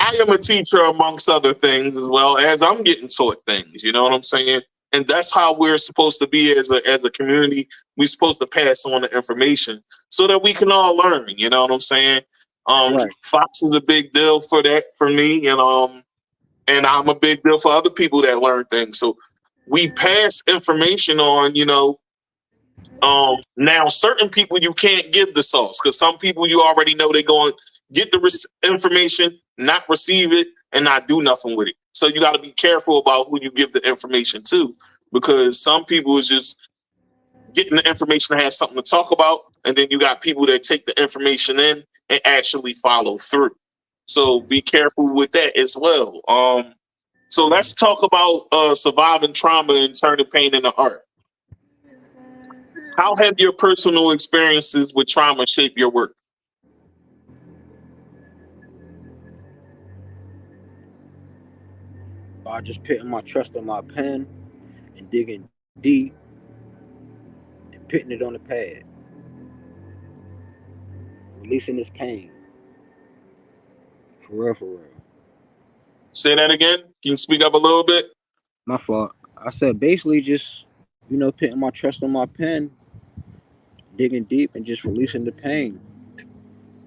I am a teacher amongst other things as well as I'm getting taught things. You know what I'm saying? And that's how we're supposed to be as a community. We're supposed to pass on the information so that we can all learn. You know what I'm saying? Right. Fox is a big deal for that for me, and I'm a big deal for other people that learn things. So we pass information on. Now certain people you can't give the sauce because some people you already know they're going to get the information, not receive it, and not do nothing with it. So you got to be careful about who you give the information to because some people is just getting the information to have something to talk about, and then you got people that take the information in and actually follow through. So be careful with that as well. So let's talk about surviving trauma and turning pain into art. How have your personal experiences with trauma shaped your work? By just putting my trust in my pen and digging deep and putting it on the pad, releasing this pain. For real, for real. Say that again. Can you speak up a little bit? My fault. I said basically just, putting my trust in my pen, digging deep and just releasing the pain.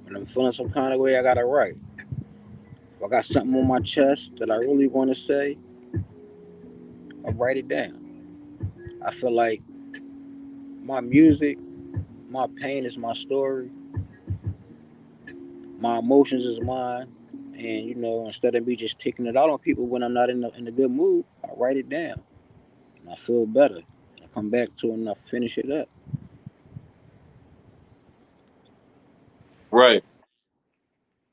When I'm feeling some kind of way, I gotta write. If I got something on my chest that I really want to say, I write it down. I feel like my music, my pain is my story. My emotions is mine. And instead of me just taking it out on people when I'm not in a good mood, I write it down. And I feel better. I come back to it and I finish it up. Right.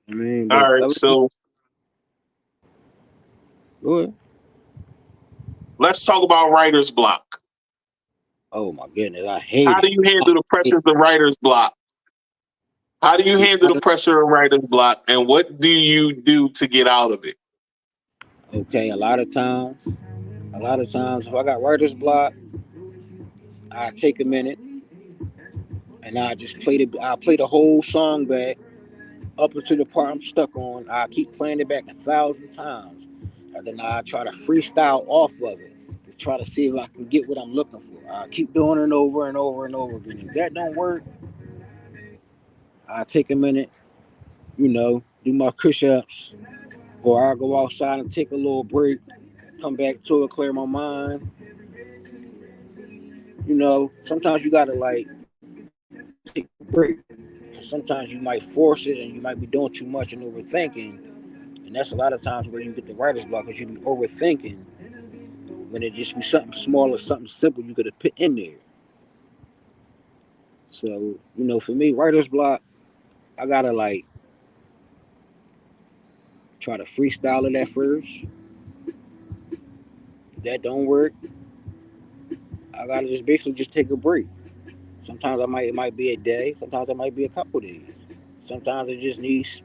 I mean, but All right. So go ahead. let's talk about writer's block. Oh my goodness, I hate How do it. you handle the pressures of writer's block? How do you handle the pressure of writer's block, and what do you do to get out of it? Okay, a lot of times, if I got writer's block, I take a minute and I just I play the whole song back up until the part I'm stuck on. I keep playing it back 1,000 times, and then I try to freestyle off of it to try to see if I can get what I'm looking for. I keep doing it over and over and over again. If that don't work, I take a minute, do my push-ups, or I go outside and take a little break, come back to it, clear my mind. Sometimes you gotta take a break. Sometimes you might force it and you might be doing too much and overthinking. And that's a lot of times where you get the writer's block because you be overthinking when it just be something small or something simple you could have put in there. So, for me, writer's block, I gotta try to freestyle it at first. If that don't work, I gotta just basically just take a break. Sometimes it might be a day, sometimes it might be a couple days. Sometimes it just needs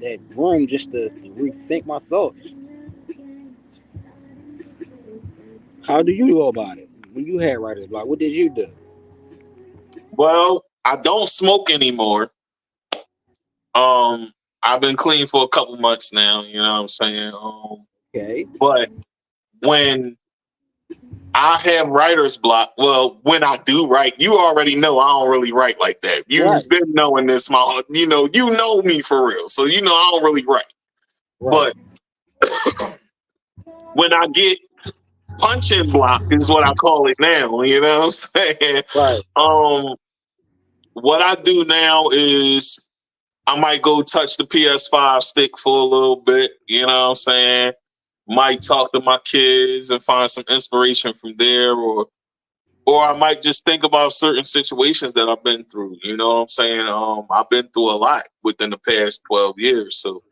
that room just to rethink my thoughts. How do you go about it? When you had writer's block, what did you do? Well, I don't smoke anymore. I've been clean for a couple months now. You know what I'm saying? Okay. But when I have writer's block, well, when I do write, you already know I don't really write like that. You've been knowing this, you know me for real, so I don't really write. But when I get punching block is what I call it now. You know what I'm saying? Right. What I do now is I might go touch the PS5 stick for a little bit. You know what I'm saying? Might talk to my kids and find some inspiration from there, or I might just think about certain situations that I've been through. You know what I'm saying? I've been through a lot within the past 12 years. So,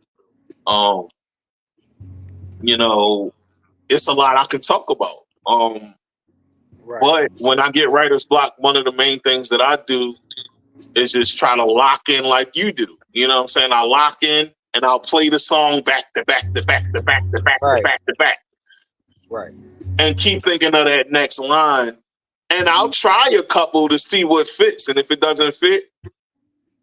it's a lot I can talk about. But when I get writer's block, one of the main things that I do is just try to lock in like you do. You know what I'm saying? I lock in and I'll play the song back to back to back to back to back to back to back. Right. And keep thinking of that next line And I'll try a couple to see what fits. And if it doesn't fit,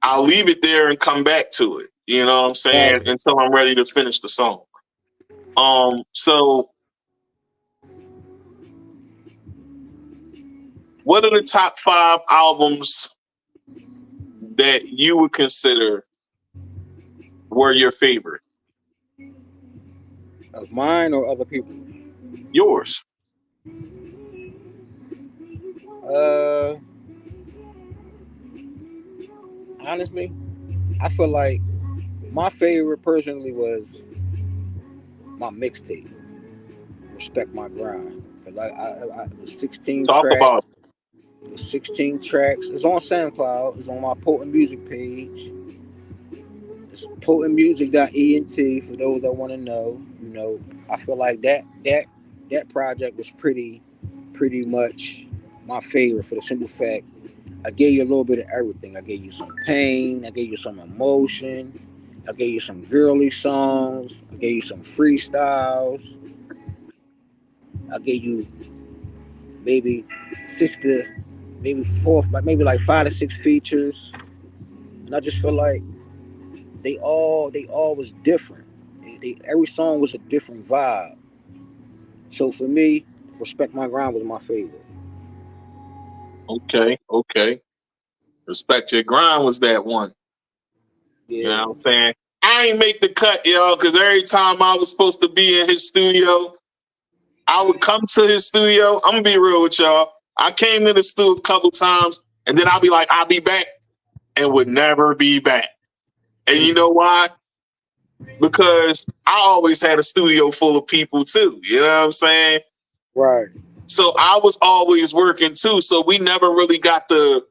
I'll leave it there and come back to it. You know what I'm saying? Right. Until I'm ready to finish the song. So what are the top 5 albums that you would consider were your favorite? Of mine or other people? Yours. Honestly, I feel like my favorite personally was my mixtape, Respect My Grind. Cause I it was 16 Talk tracks. about it. It was 16 tracks. It's on SoundCloud. It's on my Potent Music page. It's potent.Music.Ent for those that want to know. You know, I feel like that project was pretty much my favorite for the simple fact I gave you a little bit of everything. I gave you some pain. I gave you some emotion. I gave you some girly songs. I gave you some freestyles. I gave you maybe 5 to 6 features. And I just feel like they all was different. Every song was a different vibe. So for me, Respect My Grind was my favorite. Okay. Respect Your Grind was that one. Yeah. You know what I'm saying? I ain't make the cut, y'all, because every time I was supposed to be in his studio, I would come to his studio. I'm going to be real with y'all. I came to the studio a couple times, and then I'll be like, I'll be back, and would never be back. And you know why? Because I always had a studio full of people, too. You know what I'm saying? Right. So I was always working, too. So we never really got to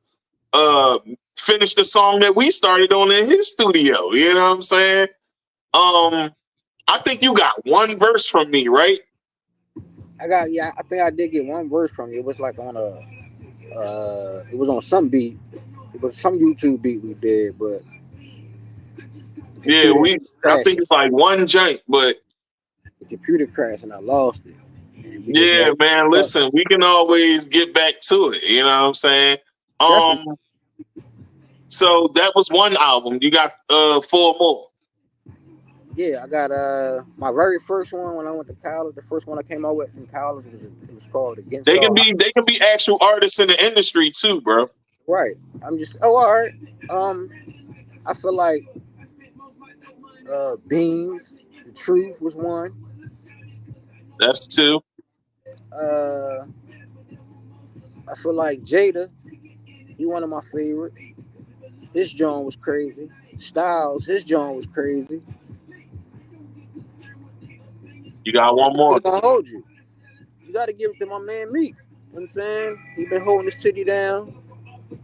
finish the song that we started on in his studio. You know what I'm saying? I think you got one verse from me, right? I think I did get one verse from you. It was like on it was on some beat. It was some YouTube beat we did, but Yeah, I think it's like one jank, but the computer crashed and I lost it. Yeah, man, listen, we can always get back to it. You know what I'm saying? Definitely. So that was one album. You got 4 more. Yeah, I got my very first one when I went to college. The first one I came out with in college was called Against. They can be actual artists in the industry too, bro. Right. All right. I feel like Beans, The Truth was one. That's 2. I feel like Jada, he one of my favorites. His John was crazy. Styles, his John was crazy. You got one more. I'm gonna hold you. You gotta give it to my man Meek. You know what I'm saying? He been holding the city down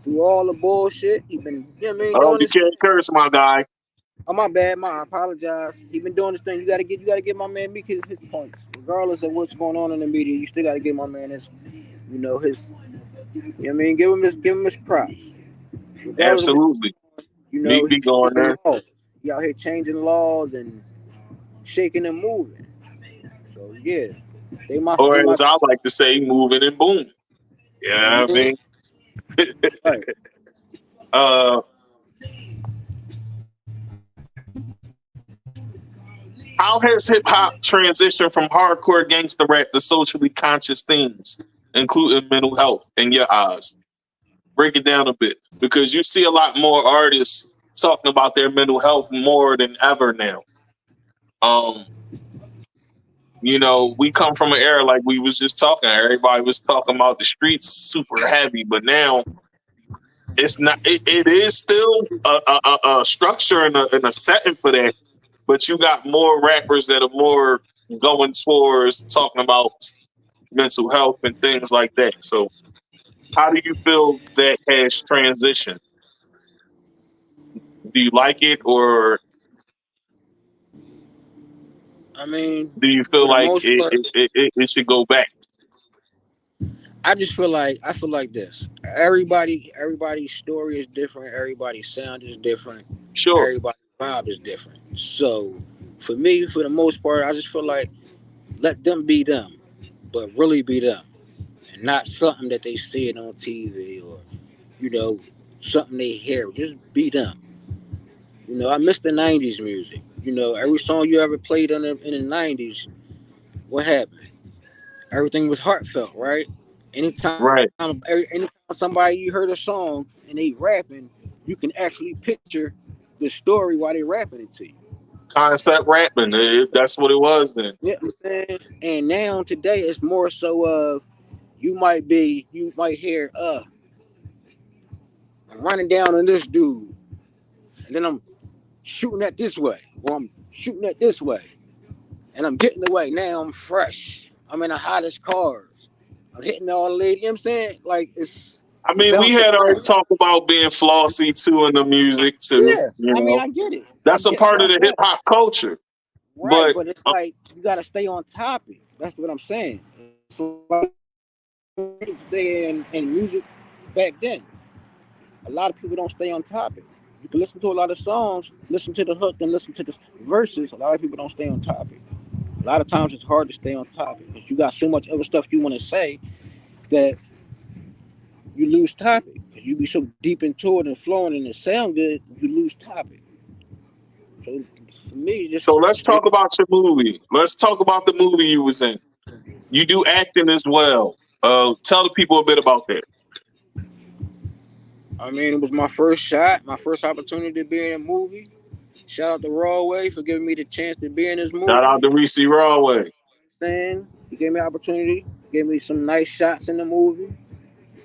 through all the bullshit. He been, Oh, you can't curse, my guy. Oh, my bad. I apologize. He been doing this thing. You gotta give my man Meek his points. Regardless of what's going on in the media, you still gotta give my man his, his, give him his props. Regardless Absolutely. Meek be going there. He out here changing laws and shaking and moving. So yeah, or as I like to say, moving and booming. Yeah, I mean. Right. How has hip hop transitioned from hardcore gangster rap to socially conscious themes, including mental health, in your eyes? Break it down a bit, because you see a lot more artists talking about their mental health more than ever now. We come from an era like we was just talking. Everybody was talking about the streets super heavy, but now it's not. It is still a structure and a setting for that. But you got more rappers that are more going towards talking about mental health and things like that. So how do you feel that has transitioned? Do you like it, or do you feel like it should go back? I feel like this. Everybody's story is different. Everybody's sound is different. Sure. Everybody's vibe is different. So for me, for the most part, I just feel like let them be them, but really be them, and not something that they see it on TV or you know something they hear. Just be them. I miss the '90s music. Every song you ever played in the '90s, what happened? Everything was heartfelt, right? Right. Anytime somebody you heard a song and they rapping, you can actually picture the story while they rapping it to you. Concept rapping. That's what it was then. You know what I'm saying? And now today it's more so of you might hear I'm running down on this dude and then I'm shooting at this way or I'm shooting at this way and I'm getting away. Now I'm fresh. I'm in the hottest cars. I'm hitting all the ladies. You know what I'm saying? Like I it's mean, we bouncing had already around. talked about being flossy too in the music too. Yeah. I mean, I get it. That's a I part of the hip get it. hop culture. Right, But but it's like you gotta stay on topic. That's what I'm saying. It's like stay in music back then. A lot of people don't stay on topic. You can listen to a lot of songs, listen to the hook, and listen to the verses. A lot of people don't stay on topic. A lot of times it's hard to stay on topic because you got so much other stuff you want to say that you lose topic. Because you be so deep into it and flowing and it sound good, you lose topic. So for me, so just let's talk about your movie. Let's talk about the movie you was in. You do acting as well. Tell the people a bit about that. I mean, it was my first shot, my first opportunity to be in a movie. Shout out to Rawway for giving me the chance to be in this Shout out movie. to Reese Rawway. Saying he gave me an opportunity, gave me some nice shots in the movie,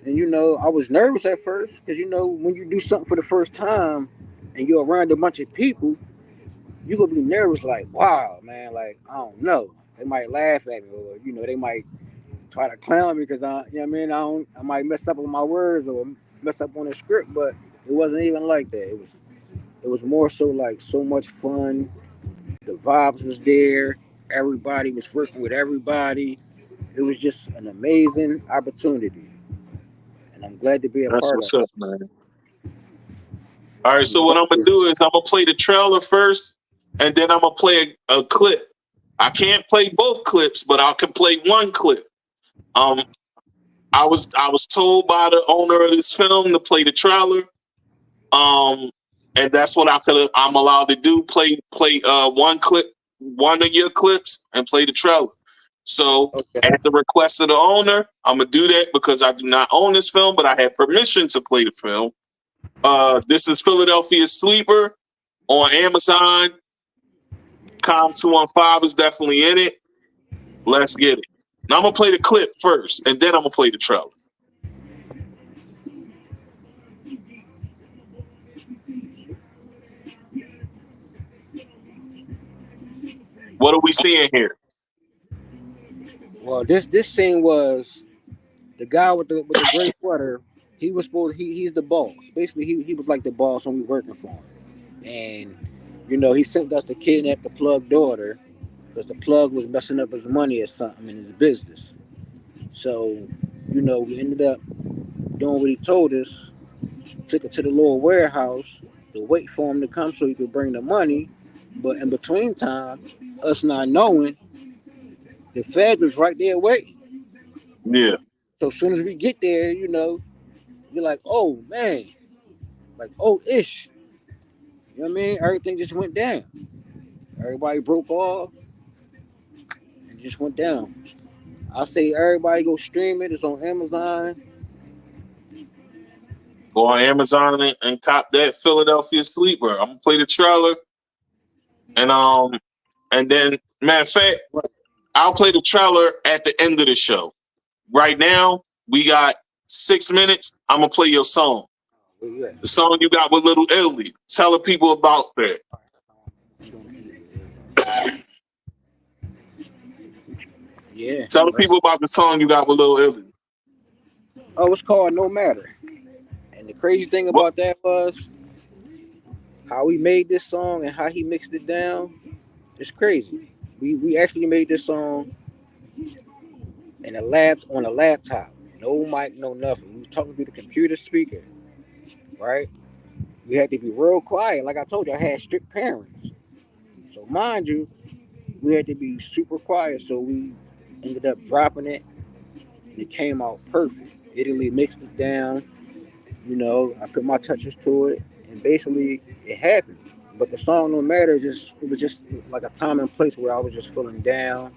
and I was nervous at first because when you do something for the first time and you're around a bunch of people, you gonna be nervous like, wow, man, like I don't know, they might laugh at me or they might try to clown me because I mean, I might mess up on my words or mess up on the script, but it wasn't even like that. It was more so like so much fun. The vibes was there. Everybody was working with everybody. It was just an amazing opportunity, and I'm glad to be a That's part what's of up, it. man. All right, I'm so what glad I'm gonna to- do is I'm gonna play the trailer first, and then I'm gonna play a clip. I can't play both clips, but I can play one clip. Um, I was told by the owner of this film to play the trailer. Um, and that's what I'm allowed to do. Play one clip, one of your clips, and play the trailer. So Okay. at the request of the owner, I'm gonna do that because I do not own this film, but I have permission to play the film. This is Philadelphia Sleeper on Amazon. Calm215 is definitely in it. Let's get it. Now I'm gonna play the clip first, and then I'm gonna play the trailer. What are we seeing here? Well, this scene was the guy with the gray sweater. He was supposed he's the boss. Basically, he was like the boss when we working for him, and he sent us to kidnap the plug daughter because the plug was messing up his money or something in his business. So, we ended up doing what he told us. Took it to the little warehouse to wait for him to come so he could bring the money. But in between time, us not knowing, the Fed was right there waiting. Yeah, So as soon as we get there, you're like, oh man, like oh ish. You know what I mean? Everything just went down. Everybody broke off and just went down. I say everybody go stream it. It's on Amazon. go on Amazon and cop that Philadelphia Sleeper. I'm gonna play the trailer, and and then matter of fact, I'll play the trailer at the end of the show. Right now, we got 6 minutes. I'm gonna play your song. The song you got with Little Italy. Tell the people about that. Yeah. Tell the people about the song you got with Little Italy. Oh, it's called No Matter. And the crazy thing What? about that was how he made this song and how he mixed it down. It's crazy. We actually made this song in a lab on a laptop. No mic, no nothing. We were talking through the computer speaker, right? We had to be real quiet. Like I told you, I had strict parents. So mind you, we had to be super quiet. So we ended up dropping it and it came out perfect. Italy mixed it down. I put my touches to it, and basically it happened. But the song No Matter, it was just like a time and place where I was just feeling down,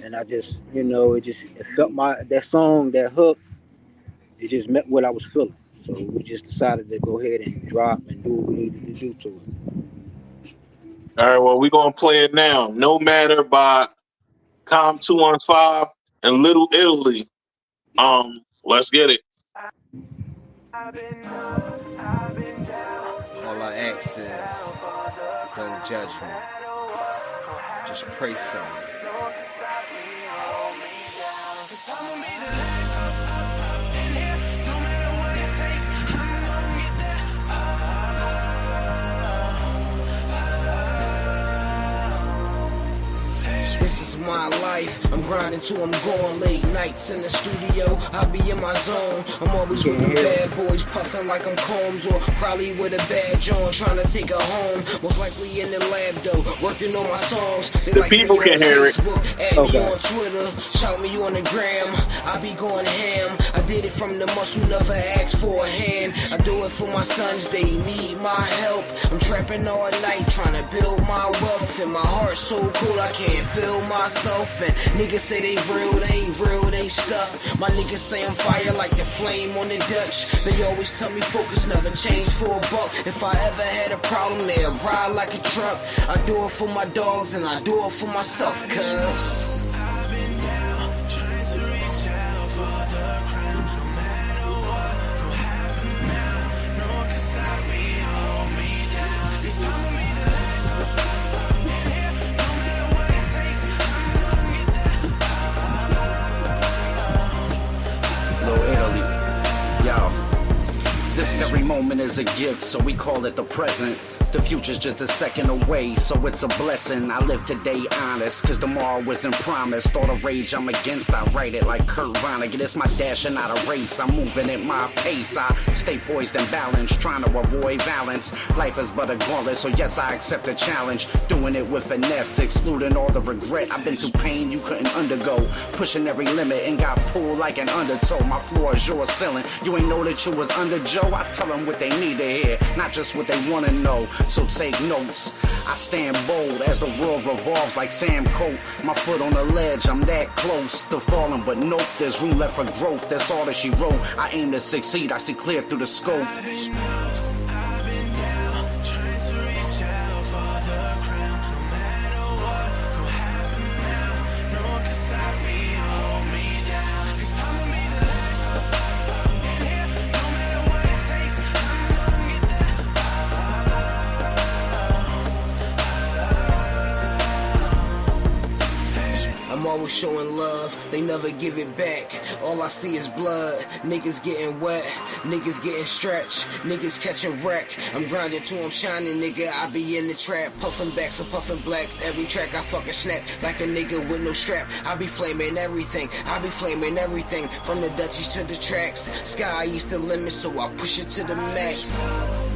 and I just it felt that song, that hook, it just met what I was feeling. So we just decided to go ahead and drop and do what we needed to do to it. All right, well, we're going to play it now. No Matter by Calm215 and Little Italy. Let's get it. All I ask is, don't judge me. Just pray for me. This is my life, I'm grinding till I'm going late nights in the studio, I be in my zone, I'm always with the bad boys puffing like I'm Combs, or probably with a badge on trying to take her home, most likely in the lab though, working on my songs, they the like people me can on hear Facebook, it. add me on Twitter, shout me on the gram, I be going ham, I did it from the muscle, never asked for a hand, I do it for my sons, they need my help, I'm trapping all night trying to build my wealth, and my heart's so cold I can't feel myself, and niggas say they real, they ain't real, they stuff. My niggas say I'm fire like the flame on the Dutch. They always tell me focus never change for a buck. If I ever had a problem, they'll ride like a truck. I do it for my dogs and I do it for myself, cuz. This very moment is a gift, so we call it the present. The future's just a second away, so it's a blessing. I live today honest, cause tomorrow isn't promised. All the rage I'm against, I write it like Kurt Vonnegut. It's my dash and not a race, I'm moving at my pace. I stay poised and balanced, trying to avoid violence. Life is but a gauntlet, so yes, I accept the challenge. Doing it with finesse, excluding all the regret. I've been through pain you couldn't undergo, pushing every limit and got pulled like an undertow. My floor is your ceiling, you ain't know that you was under Joe. I tell them what they need to hear, not just what they wanna know. So take notes, I stand bold as the world revolves like Sam Colt. My foot on the ledge, I'm that close to falling, but nope, there's room left for growth. That's all that she wrote. I aim to succeed, I see clear through the scope. Always showing love, they never give it back. All I see is blood, niggas getting wet, niggas getting stretched, niggas catching wreck. I'm grinding till I'm shining, nigga, I be in the trap, puffing backs and puffing blacks. Every track I fucking snap, like a nigga with no strap. I be flaming everything, from the Dutchies to the tracks. Sky is the limit, so I push it to the max.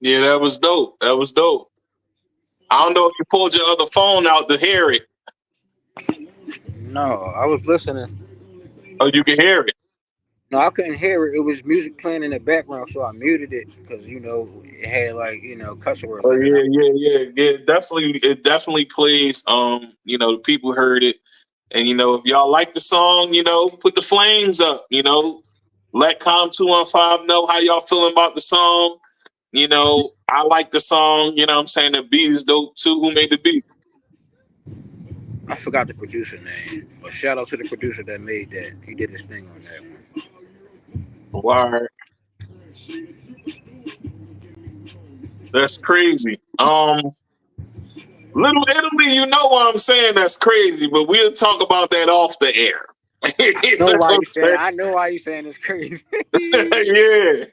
Yeah, that was dope. That was dope. I don't know if you pulled your other phone out to hear it. No, I was listening. Oh, you can hear it. No, I couldn't hear it. It was music playing in the background, so I muted it because it had cuss words. Oh yeah. It definitely plays. The people heard it, and if y'all like the song, put the flames up. Let Calm215 know how y'all feeling about the song. I like the song. You know what I'm saying? The beat is dope too. Who made the beat? I forgot the producer name, but shout out to the producer that made that. He did his thing on that one. Word. That's crazy. Little Italy, you know what I'm saying? That's crazy, but we'll talk about that off the air. You know what I'm saying? I know why you saying it's crazy. Yeah.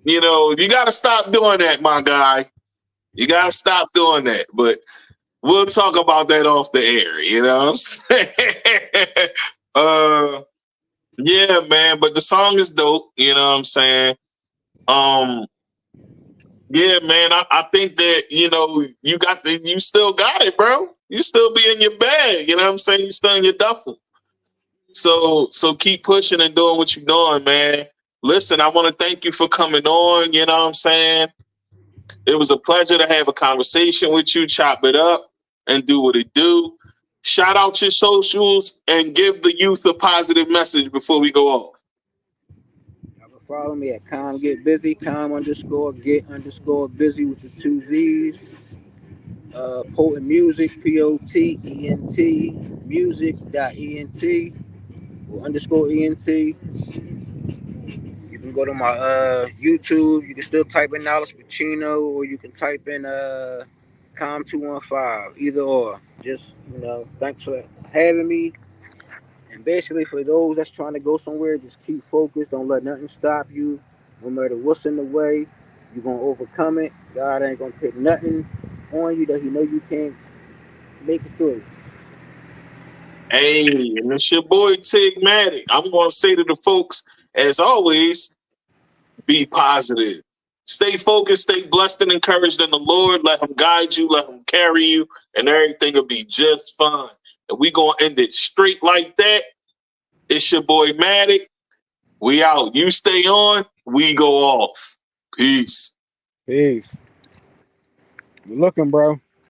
You know, you gotta stop doing that, my guy. You gotta stop doing that. But we'll talk about that off the air, you know what I'm saying? Yeah, man, but the song is dope, you know what I'm saying? Yeah, man, I think that, you know, you still got it, bro. You still be in your bag, you know what I'm saying? You still in your duffel. So keep pushing and doing what you're doing, man. Listen, I want to thank you for coming on, you know what I'm saying? It was a pleasure to have a conversation with you, chop it up and do what it do. Shout out your socials and give the youth a positive message before we go off. Y'all can follow me at Calm Get_Busy with the 2 Z's. Potent Music, Music.Ent or _ENT. You can go to my YouTube. You can still type in Knowledge Pacino, or you can type in Calm215. Either or. Just, thanks for having me. And basically, for those that's trying to go somewhere, just keep focused. Don't let nothing stop you. No matter what's in the way, you're going to overcome it. God ain't going to put nothing on you that He know you can't make it through. Hey, and it's your boy Tigmatic. I'm going to say to the folks, as always, be positive. Stay focused, stay blessed and encouraged in the Lord. Let Him guide you, let Him carry you, and everything will be just fine. And we going to end it straight like that. It's your boy Matic. We out. You stay on, we go off. Peace. Peace. Good looking, bro.